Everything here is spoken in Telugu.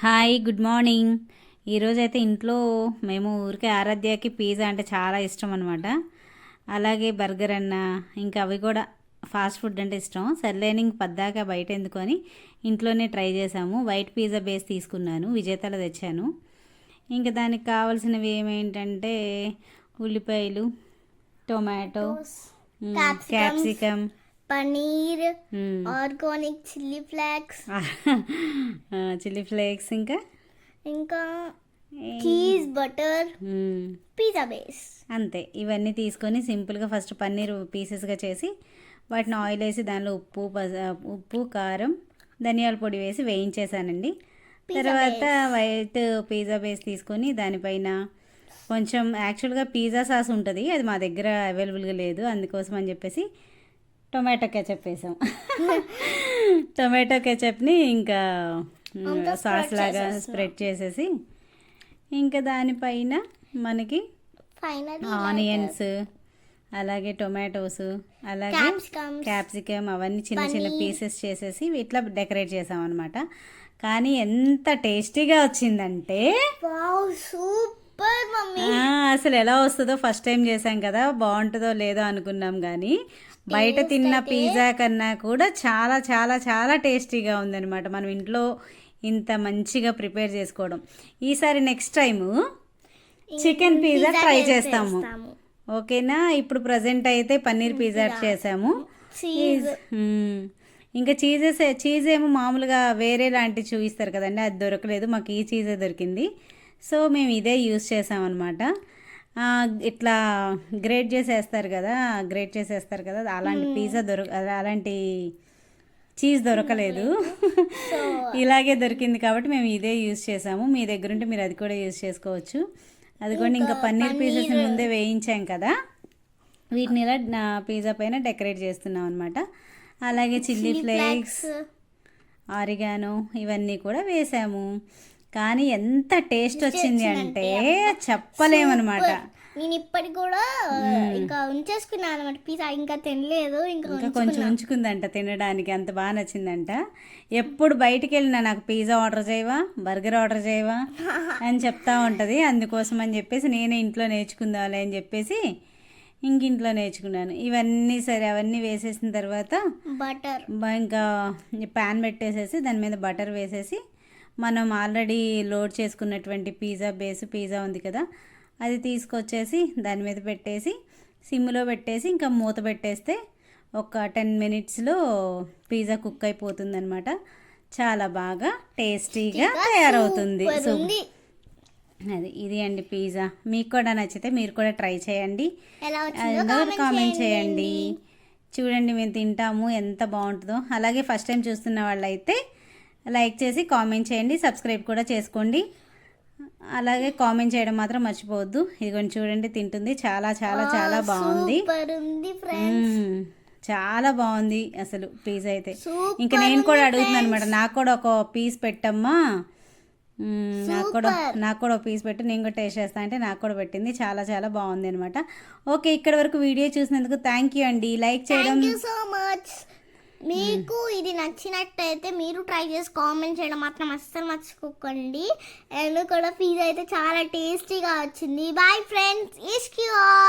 Hi good morning. ఈరోజైతే ఇంట్లో మేము ఊరికే ఆరాధ్యకి పిజ్జా అంటే చాలా ఇష్టం అనమాట. అలాగే బర్గర్ అన్న ఇంకా అవి కూడా ఫాస్ట్ ఫుడ్ అంటే ఇష్టం. సర్లేని ఇంక పద్దాక బయట ఎందుకొని ఇంట్లోనే ట్రై చేసాము. వైట్ పిజ్జా బేస్ తీసుకున్నాను, విజేతలో తెచ్చాను. ఇంకా దానికి కావాల్సినవి ఏమేంటంటే ఉల్లిపాయలు, tomato, capsicum, paneer, organic chilli flakes, ఇంకా చీజ్, బటర్, పిజ్జా బేస్. అంతే. ఇవన్నీ తీసుకొని సింపుల్గా ఫస్ట్ పన్నీర్ పీసెస్గా చేసి వాటిని ఆయిల్ వేసి దానిలో ఉప్పు, కారం, ధనియాల పొడి వేసి వేయించేసానండి. తర్వాత వైట్ పిజ్జా బేస్ తీసుకొని దానిపైన కొంచెం యాక్చువల్గా పిజ్జా సాస్ ఉంటుంది, అది మా దగ్గర అవైలబుల్గా లేదు, అందుకోసం అని చెప్పేసి టొమాటో కెచప్ వేసాం. టొమాటో కెచప్ని ఇంకా సాస్ లాగా స్ప్రెడ్ చేసేసి ఇంకా దానిపైన మనకి ఆనియన్స్, అలాగే టొమాటోస్, అలాగే క్యాప్సికమ్ అవన్నీ చిన్న చిన్న పీసెస్ చేసేసి ఇట్లా డెకరేట్ చేసాం అనమాట. కానీ ఎంత టేస్టీగా వచ్చిందంటే అసలు ఎలా వస్తుందో ఫస్ట్ టైం చేసాం కదా, బాగుంటుందో లేదో అనుకున్నాం. కానీ బయట తిన్న పిజ్జా కన్నా కూడా చాలా చాలా చాలా టేస్టీగా ఉందన్నమాట. మనం ఇంట్లో ఇంత మంచిగా ప్రిపేర్ చేసుకోవడం. ఈసారి next time chicken pizza try చేస్తాము, ఓకేనా? ఇప్పుడు ప్రజెంట్ అయితే పన్నీర్ పిజ్జా చేసాము. ఇంకా చీజ్ ఏమో మామూలుగా వేరే లాంటివి చూపిస్తారు కదండి, అది దొరకలేదు, మాకు ఈ చీజే దొరికింది. సో మేము ఇదే యూస్ చేసామన్నమాట. ఇట్లా గ్రేట్ చేసేస్తారు కదా, అలాంటి పిజ్జా అలాంటి చీజ్ దొరకలేదు. ఇలాగే దొరికింది కాబట్టి మేము ఇదే యూస్ చేసాము. మీ దగ్గర ఉంటే మీరు అది కూడా యూస్ చేసుకోవచ్చు. అదిగోండి, ఇంకా పన్నీర్ పీసెస్ ముందే వేయించాం కదా, వీటిని ఇలా పిజ్జా పైన డెకరేట్ చేస్తున్నాం అనమాట. అలాగే చిల్లీ ఫ్లేక్స్, ఆరిగానో ఇవన్నీ కూడా వేసాము. కానీ ఎంత టేస్ట్ వచ్చింది అంటే చెప్పలేమన్నమాట. నేను ఇప్పటికి కూడా ఇంకా ఉంచేసుకున్నాను అనమాట పిజ్జా, ఇంకా తినలేదు, ఇంకా కొంచెం ఉంచుకుందంట తినడానికి, అంత బాగా నచ్చిందంట. ఎప్పుడు బయటికి వెళ్ళినా నాకు పిజ్జా ఆర్డర్ చేయవా, బర్గర్ ఆర్డర్ చేయవా అని చెప్తా ఉంటుంది. అందుకోసం అని చెప్పేసి నేనే ఇంట్లో నేర్చుకుందాంలే అని చెప్పేసి ఇంట్లో నేర్చుకున్నాను. ఇవన్నీ సరే అవన్నీ వేసేసిన తర్వాత బటర్ ఇంకా ప్యాన్ పెట్టేసేసి దాని మీద బటర్ వేసేసి మనం ఆల్రెడీ లోడ్ చేసుకున్నటువంటి పిజ్జా ఉంది కదా, అది తీసుకొచ్చేసి దాని మీద పెట్టేసి సిమ్లో పెట్టేసి ఇంకా మూత పెట్టేస్తే ఒక 10 మినిట్స్లో పిజ్జా కుక్ అయిపోతుంది అనమాట. చాలా బాగా టేస్టీగా తయారవుతుంది. ఇది అండి పిజ్జా. మీకు కూడా నచ్చితే మీరు కూడా ట్రై చేయండి, కామెంట్ చేయండి. చూడండి, మేము తింటాము, ఎంత బాగుంటుందో. అలాగే ఫస్ట్ టైం చూస్తున్న వాళ్ళైతే లైక్ చేసి కామెంట్ చేయండి, సబ్స్క్రైబ్ కూడా చేసుకోండి. అలాగే కామెంట్ చేయడం మాత్రం మర్చిపోవద్దు. ఇదిగోండి చూడండి, తింటుంది, చాలా చాలా చాలా బాగుంది, చాలా బాగుంది అసలు పిజ్జా అయితే. ఇంకా నేను కూడా అడుగుతున్నాను అనమాట, నాకు కూడా ఒక పీస్ పెట్టమ్మా, నాకు కూడా ఒక పీస్ పెట్టి నేను కూడా టేస్ట్ చేస్తాను అంటే నాకు కూడా పెట్టింది. చాలా చాలా బాగుంది అనమాట. ఓకే, ఇక్కడ వరకు వీడియో చూసినందుకు థ్యాంక్ యూ అండి. లైక్ చేయడం సో మచ్. మీకు ఇది నచ్చినట్టయితే మీరు ట్రై చేసి కామెంట్ చేయడం మాత్రం అస్సలు మర్చిపోకండి. అండ్ కూడా పిజ్జా అయితే చాలా టేస్టీగా వచ్చింది. బాయ్ ఫ్రెండ్స్, ఇష్క్ యూ ఆల్.